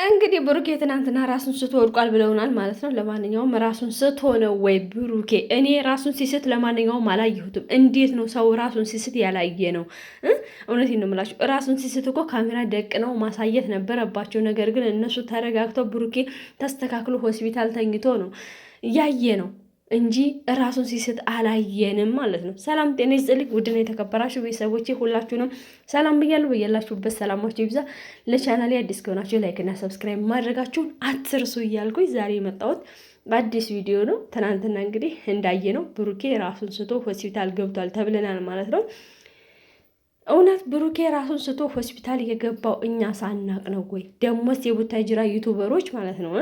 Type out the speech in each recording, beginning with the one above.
እንግዲህ ብሩኬ ትናንትና ራሱን ስቶ ወድቋል ብለውናል ማለት ነው። ለማንኛውም ራሱን ስቶ ነው ወይ ብሩኬ? እኔ ራሱን ሲስት ለማንኛውም አላየሁትም። እንዴት ነው ሰው ራሱን ሲስት ያላየ ነው? እውነቴን ነው የምላችሁ። ራሱን ሲስት እኮ ካሜራ ደቅ ነው ማሳየት ነበረባቸው። ነገር ግን እነሱ ተረጋግተው ብሩኬ ተስተካክሎ ሆስፒታል ተኝቶ ነው ያየ ነው እንጂ ራሱን ሲስት አላየንም ማለት ነው። ሰላም ጤና ይስጥልኝ ውድና የተከበራችሁ ቤተሰቦቼ ሁላችሁንም ሰላም ብያለሁ። በያላችሁበት ሰላማችሁ ይብዛ። ለቻናሌ አዲስ ከሆናችሁ ላይክ እና ሰብስክራይብ ማድረጋችሁን አትርሱ እያልኩኝ ዛሬ የመጣሁት በአዲስ ቪዲዮ ነው። ትናንትና እንግዲህ እንዳየ ነው ብሩኬ ራሱን ስቶ ሆስፒታል ገብቷል ተብለናል ማለት ነው። እውነት ብሩኬ ራሱን ስቶ ሆስፒታል የገባው እኛ ሳናቅ ነው ወይ? ደሞስ የቡታጅራ ዩቱበሮች ማለት ነው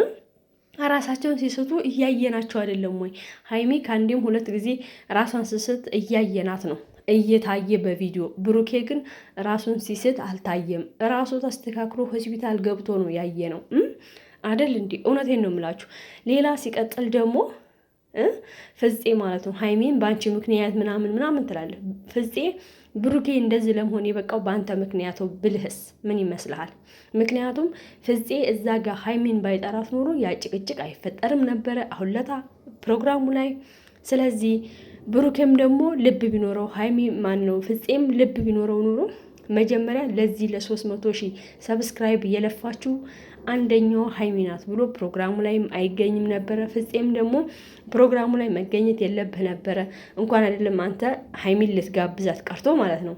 ራሳቸውን ሲስቱ እያየናቸው አይደለም ወይ? ሀይሚ ከአንዴም ሁለት ጊዜ ራሷን ስስት እያየናት ነው እየታየ በቪዲዮ። ብሩኬ ግን ራሱን ሲስት አልታየም። ራሱ ተስተካክሎ ሆስፒታል ገብቶ ነው ያየ ነው አደል እንዲ? እውነቴን ነው የምላችሁ። ሌላ ሲቀጥል ደግሞ ፍፄ ማለት ነው ሀይሚን በአንቺ ምክንያት ምናምን ምናምን ትላለህ። ፍፄ ብሩኬ እንደዚህ ለመሆን የበቃው በአንተ ምክንያቱ ብልህስ ምን ይመስልሃል? ምክንያቱም ፍፄ እዛ ጋር ሀይሚን ባይጠራት ኖሮ ያ ጭቅጭቅ አይፈጠርም ነበረ አሁን ለታ ፕሮግራሙ ላይ። ስለዚህ ብሩኬም ደግሞ ልብ ቢኖረው ሀይሚ ማን ነው ፍፄም ልብ ቢኖረው ኖሮ መጀመሪያ ለዚህ ለ300,000 ሰብስክራይብ እየለፋችሁ አንደኛው ሀይሚ ናት ብሎ ፕሮግራሙ ላይም አይገኝም ነበረ። ፍፄም ደግሞ ፕሮግራሙ ላይ መገኘት የለብህ ነበረ። እንኳን አይደለም አንተ ሀይሚን ልትጋብዛት ቀርቶ ማለት ነው።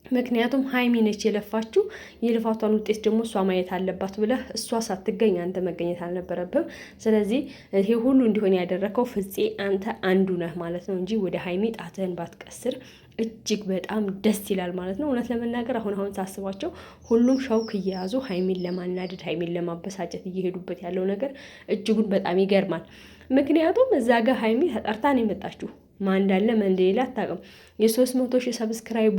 ምክንያቱም ሀይሚ ነች የለፋችሁ፣ የልፋቷን ውጤት ደግሞ እሷ ማየት አለባት ብለህ እሷ ሳትገኝ አንተ መገኘት አልነበረብህም። ስለዚህ ይሄ ሁሉ እንዲሆን ያደረከው ፍፄ አንተ አንዱ ነህ ማለት ነው እንጂ ወደ ሀይሚ ጣትህን ባትቀስር እጅግ በጣም ደስ ይላል ማለት ነው። እውነት ለመናገር አሁን ሳስባቸው ሁሉም ሸውክ እየያዙ ሀይሚን ለማናደድ ሀይሚን ለማበሳጨት እየሄዱበት ያለው ነገር እጅጉን በጣም ይገርማል። ምክንያቱም እዛ ጋር ሀይሚ ተጠርታ ነው የመጣችሁ። ማን እንዳለ ማን እንደሌለ አታውቅም። የ300,000 ሰብስክራይቡ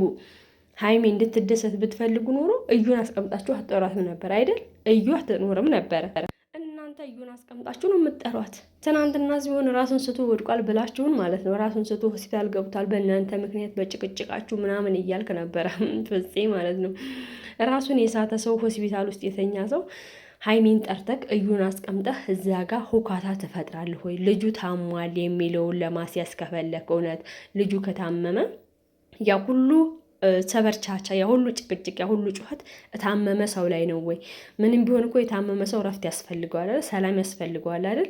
ሀይሚ እንድትደሰት ብትፈልጉ ኖሮ እዩን አስቀምጣችሁ አትጠሯትም ነበር አይደል? እዩ አትኖርም ነበረ። እናንተ እዩን አስቀምጣችሁ ነው የምትጠሯት። ትናንትና ሲሆን ራሱን ስቶ ወድቋል ብላችሁን ማለት ነው። ራሱን ስቶ ሆስፒታል ገብቷል በእናንተ ምክንያት በጭቅጭቃችሁ ምናምን እያልክ ነበረ ፍፄ ማለት ነው። ራሱን የሳተ ሰው ሆስፒታል ውስጥ የተኛ ሰው ሀይሚን ጠርተክ እዩን አስቀምጠህ እዚያ ጋር ሁካታ ትፈጥራለህ ወይ? ልጁ ታሟል የሚለውን ለማስያዝ ከፈለክ እውነት ልጁ ከታመመ ያ ሁሉ ሰበርቻቻ ያ ሁሉ ጭቅጭቅ ያ ሁሉ ጩኸት እታመመ ሰው ላይ ነው ወይ? ምንም ቢሆን እኮ የታመመ ሰው ረፍት ያስፈልገዋል አይደል? ሰላም ያስፈልገዋል አይደል?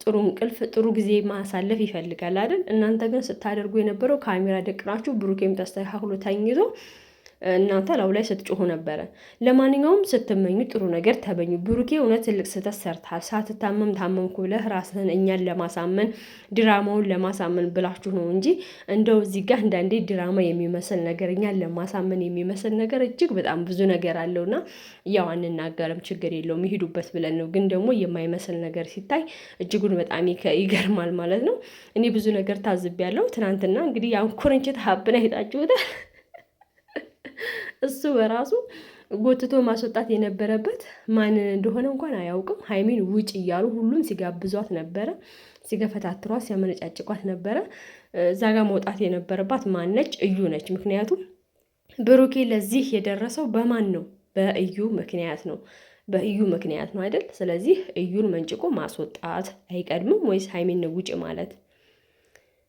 ጥሩ እንቅልፍ ጥሩ ጊዜ ማሳለፍ ይፈልጋል አይደል? እናንተ ግን ስታደርጉ የነበረው ካሜራ ደቅናችሁ ብሩኬም ተስተካክሎ ተኝቶ እናንተ ላው ላይ ስትጮሁ ነበረ። ለማንኛውም ስትመኙ ጥሩ ነገር ተመኙ። ብሩኬ እውነት ትልቅ ስህተት ሰርተሃል። ሳትታመም ታመምኩ ብለህ ራስህን እኛን ለማሳመን ድራማውን ለማሳመን ብላችሁ ነው እንጂ እንደው እዚህ ጋር አንዳንዴ ድራማ የሚመስል ነገር እኛን ለማሳመን የሚመስል ነገር እጅግ በጣም ብዙ ነገር አለውና ያው አንናገርም ችግር የለውም ይሄዱበት ብለን ነው። ግን ደግሞ የማይመስል ነገር ሲታይ እጅጉን በጣም ይገርማል ማለት ነው። እኔ ብዙ ነገር ታዝቤያለሁ። ትናንትና እንግዲህ ያን ኩርንችት ሀብና ሄጣችሁታል። እሱ በራሱ ጎትቶ ማስወጣት የነበረበት ማንን እንደሆነ እንኳን አያውቅም። ሀይሚን ውጭ እያሉ ሁሉም ሲጋብዟት ነበረ፣ ሲገፈታትሯት፣ ሲያመነጫጭቋት ነበረ። እዛ ጋር መውጣት የነበረባት ማነች? እዩ ነች። ምክንያቱም ብሩኬ ለዚህ የደረሰው በማን ነው? በእዩ ምክንያት ነው። በእዩ ምክንያት ነው አይደል? ስለዚህ እዩን መንጭቆ ማስወጣት አይቀድምም ወይስ ሀይሚን ውጭ ማለት?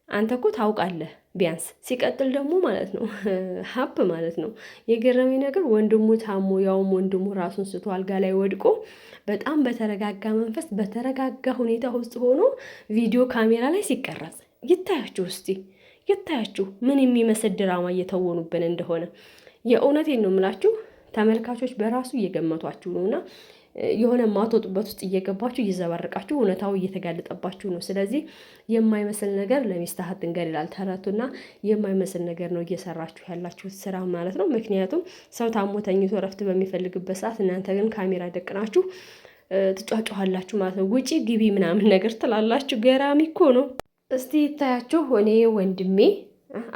አንተ እኮ ታውቃለህ ቢያንስ። ሲቀጥል ደግሞ ማለት ነው ሀብ ማለት ነው የገረመኝ ነገር ወንድሙ ታሞ ያውም ወንድሙ ራሱን ስቶ አልጋ ላይ ወድቆ በጣም በተረጋጋ መንፈስ በተረጋጋ ሁኔታ ውስጥ ሆኖ ቪዲዮ ካሜራ ላይ ሲቀረጽ ይታያችሁ። እስቲ ይታያችሁ ምን የሚመስል ድራማ እየተወኑብን እንደሆነ። የእውነቴን ነው የምላችሁ ተመልካቾች በራሱ እየገመቷችሁ ነውና የሆነ ማትወጡበት ውስጥ እየገባችሁ እየዘባረቃችሁ እውነታው እየተጋለጠባችሁ ነው። ስለዚህ የማይመስል ነገር ለሚስትህ አትንገር ይላል ተረቱና የማይመስል ነገር ነው እየሰራችሁ ያላችሁት ስራ ማለት ነው። ምክንያቱም ሰው ታሞ ተኝቶ እረፍት በሚፈልግበት ሰዓት እናንተ ግን ካሜራ ደቅናችሁ ትጫጫኋላችሁ ማለት ነው። ውጪ ግቢ ምናምን ነገር ትላላችሁ። ገራሚ እኮ ነው። እስቲ ይታያችሁ። እኔ ወንድሜ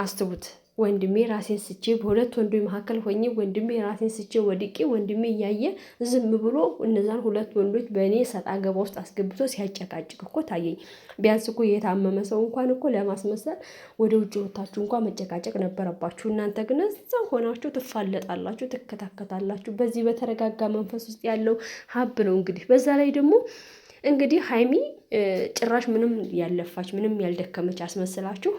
አስቡት ወንድሜ ራሴን ስቼ በሁለት ወንዶች መካከል ሆኜ ወንድሜ ራሴን ስቼ ወድቄ ወንድሜ እያየ ዝም ብሎ እነዛን ሁለት ወንዶች በእኔ ሰጣ ገባ ውስጥ አስገብቶ ሲያጨቃጭቅ እኮ ታየኝ። ቢያንስ እኮ የታመመ ሰው እንኳን እኮ ለማስመሰል ወደ ውጭ ወታችሁ እንኳን መጨቃጨቅ ነበረባችሁ። እናንተ ግን እዛው ሆናችሁ ትፋለጣላችሁ፣ ትከታከታላችሁ። በዚህ በተረጋጋ መንፈስ ውስጥ ያለው ሀብ ነው እንግዲህ። በዛ ላይ ደግሞ እንግዲህ ሀይሚ ጭራሽ ምንም ያለፋች ምንም ያልደከመች አስመስላችሁ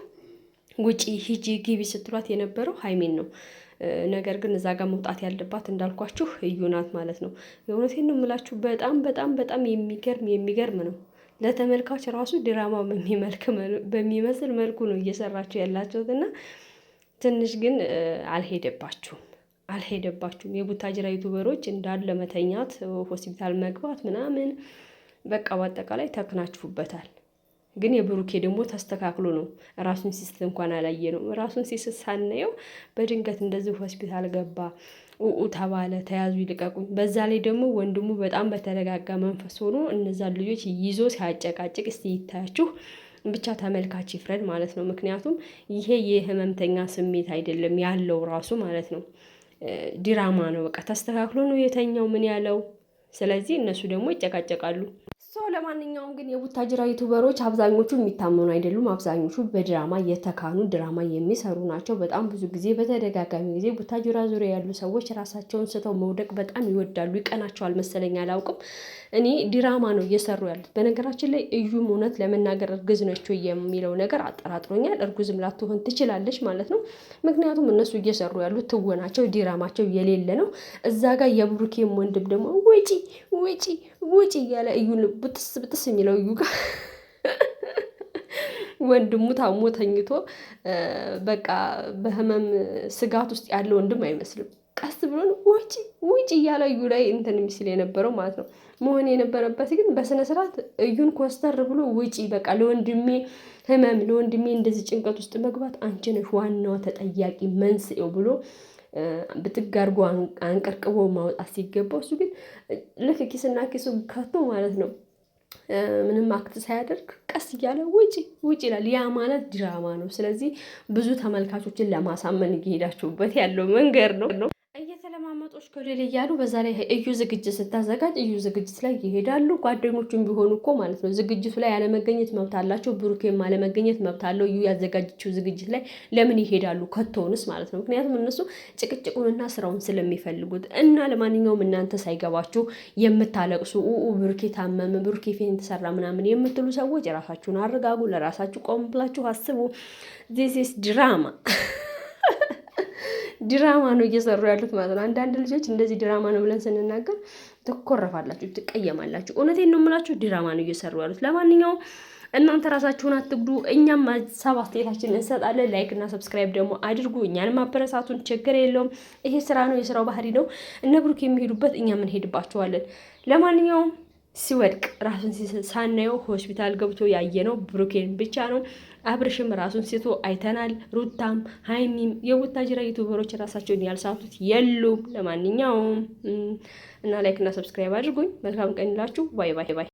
ውጪ ሂጂ ግቢ ስትሏት የነበረው ሀይሚን ነው። ነገር ግን እዛ ጋር መውጣት ያለባት እንዳልኳችሁ እዩ ናት ማለት ነው። የእውነቴን ነው የምላችሁ። በጣም በጣም በጣም የሚገርም ነው። ለተመልካች ራሱ ድራማ በሚመስል መልኩ ነው እየሰራችሁ ያላችሁት እና ትንሽ ግን አልሄደባችሁም። የቡታጅራ ዩቱበሮች እንዳለ መተኛት፣ ሆስፒታል መግባት ምናምን በቃ በአጠቃላይ ተክናችሁበታል። ግን የብሩኬ ደግሞ ተስተካክሎ ነው። ራሱን ሲስት እንኳን አላየ ነው። ራሱን ሲስት ሳናየው በድንገት እንደዚህ ሆስፒታል ገባ፣ ተባለ፣ ተያዙ፣ ይልቀቁኝ። በዛ ላይ ደግሞ ወንድሙ በጣም በተረጋጋ መንፈስ ሆኖ እነዛን ልጆች ይዞ ሲያጨቃጭቅ እስቲ ይታያችሁ። ብቻ ተመልካች ይፍረድ ማለት ነው። ምክንያቱም ይሄ የህመምተኛ ስሜት አይደለም ያለው ራሱ ማለት ነው። ዲራማ ነው። በቃ ተስተካክሎ ነው የተኛው ምን ያለው። ስለዚህ እነሱ ደግሞ ይጨቃጨቃሉ። ለማንኛውም ግን የቡታጅራ ዩቱበሮች አብዛኞቹ የሚታመኑ አይደሉም። አብዛኞቹ በድራማ የተካኑ ድራማ የሚሰሩ ናቸው። በጣም ብዙ ጊዜ በተደጋጋሚ ጊዜ ቡታጅራ ዙሪያ ያሉ ሰዎች ራሳቸውን ስተው መውደቅ በጣም ይወዳሉ። ይቀናቸዋል መሰለኝ አላውቅም። እኔ ድራማ ነው እየሰሩ ያሉት። በነገራችን ላይ እዩም እውነት ለመናገር እርግዝ ነች የሚለው ነገር አጠራጥሮኛል። እርጉዝም ላትሆን ትችላለች ማለት ነው። ምክንያቱም እነሱ እየሰሩ ያሉት ትወናቸው ድራማቸው የሌለ ነው። እዛ ጋር የብሩኬም ወንድም ደግሞ ውጪ እያለ እዩን ብጥስ የሚለው እዩ ጋር ወንድሙ ታሞ ተኝቶ በቃ በህመም ስጋት ውስጥ ያለ ወንድም አይመስልም። ቀስ ብሎ ውጪ እያለ እዩ ላይ እንትን የሚስል የነበረው ማለት ነው። መሆን የነበረበት ግን በስነ ስርዓት እዩን ኮስተር ብሎ ውጪ፣ በቃ ለወንድሜ ህመም ለወንድሜ እንደዚህ ጭንቀት ውስጥ መግባት አንቺ ነሽ ዋናዋ ተጠያቂ መንስኤው ብሎ ብትጋርጎ አንቀርቅቦ ማውጣት ሲገባው እሱ ግን ልክ ኪስና ኪሱ ከቶ ማለት ነው ምንም አክት ሳያደርግ ቀስ እያለ ውጪ ይላል። ያ ማለት ድራማ ነው። ስለዚህ ብዙ ተመልካቾችን ለማሳመን እየሄዳችሁበት ያለው መንገድ ነው። እየተለማመጦች ከሌል እያሉ በዛ ላይ እዩ ዝግጅት ስታዘጋጅ እዩ ዝግጅት ላይ ይሄዳሉ። ጓደኞቹም ቢሆኑ እኮ ማለት ነው ዝግጅቱ ላይ ያለመገኘት መብት አላቸው። ብሩኬም አለመገኘት መብት አለው። እዩ ያዘጋጀችው ዝግጅት ላይ ለምን ይሄዳሉ ከቶንስ ማለት ነው። ምክንያቱም እነሱ ጭቅጭቁንና ስራውን ስለሚፈልጉት እና ለማንኛውም እናንተ ሳይገባችሁ የምታለቅሱ ብሩኬ ታመመ፣ ብሩኬ ፌን ተሰራ ምናምን የምትሉ ሰዎች የራሳችሁን አረጋጉ። ለራሳችሁ ቆም ብላችሁ አስቡ። ዚስ ድራማ ድራማ ነው እየሰሩ ያሉት ማለት ነው። አንዳንድ ልጆች እንደዚህ ድራማ ነው ብለን ስንናገር ትኮረፋላችሁ፣ ትቀየማላችሁ። እውነቴን ነው የምላችሁ፣ ድራማ ነው እየሰሩ ያሉት። ለማንኛውም እናንተ ራሳችሁን አትግዱ። እኛም ሀሳብ አስተያየታችንን እንሰጣለን። ላይክ እና ሰብስክራይብ ደግሞ አድርጉ። እኛንም አበረታቱን፣ ችግር የለውም። ይሄ ስራ ነው፣ የስራው ባህሪ ነው። እነ ብሩክ የሚሄዱበት እኛም እንሄድባቸዋለን። ለማንኛውም ሲወድቅ ራሱን ሳናየው ሆስፒታል ገብቶ ያየነው ብሩኬን ብቻ ነው። አብርሽም ራሱን ስቶ አይተናል። ሩታም ሀይሚም የቡታጅራ ዩቱበሮች ራሳቸውን ያልሳቱት የሉም። ለማንኛውም እና ላይክ እና ሰብስክራይብ አድርጉኝ። መልካም ቀን ይላችሁ። ባይ ባይ ባይ።